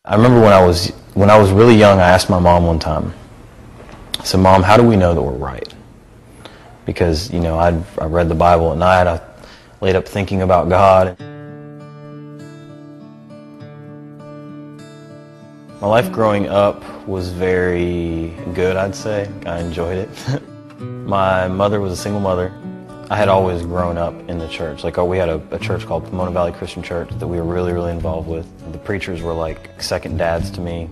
I remember when I was really young, I asked my mom one time. I said, "Mom, how do we know that we're right?" Because I read the Bible at night. I laid up thinking about God. My life growing up was very good, I'd say. I enjoyed it. My mother was a single mother. I had always grown up in the church. We had a church called Pomona Valley Christian Church that we were really, really involved with. The preachers were like second dads to me.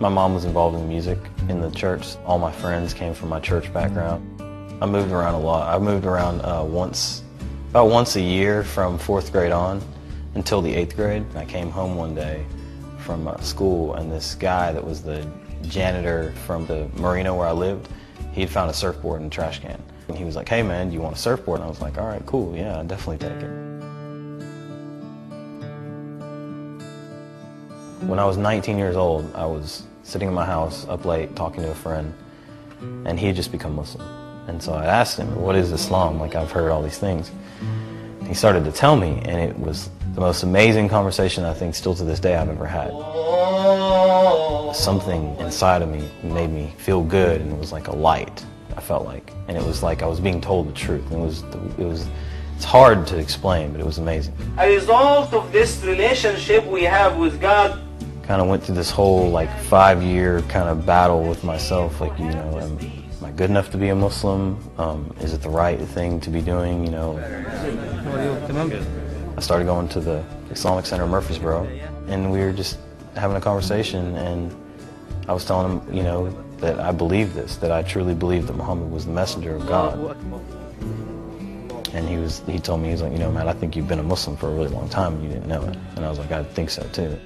My mom was involved in music in the church. All my friends came from my church background. I moved around a lot. I moved around about once a year from 4th grade on until the 8th grade. I came home one day from school, and this guy that was the janitor from the marina where I lived, he'd found a surfboard in a trash can. And he was like, "Hey man, do you want a surfboard?" And I was like, "All right, cool, yeah, I'll definitely take it." When I was 19 years old, I was sitting in my house up late talking to a friend, and he had just become Muslim. And so I asked him, "What is Islam? Like, I've heard all these things." He started to tell me, and it was the most amazing conversation I think still to this day I've ever had. Something inside of me made me feel good, and it was like a light, I felt like. And it was like I was being told the truth. It's hard to explain, but it was amazing. A result of this relationship we have with God, kind of went through this whole 5-year kind of battle with myself. Am I good enough to be a Muslim? Is it the right thing to be doing? I started going to the Islamic Center in Murfreesboro, and we were just having a conversation, and I was telling him, that I believed this, that I truly believed that Muhammad was the messenger of God. And he told me, he's like, "Man, I think you've been a Muslim for a really long time and you didn't know it." And I was like, "I think so too."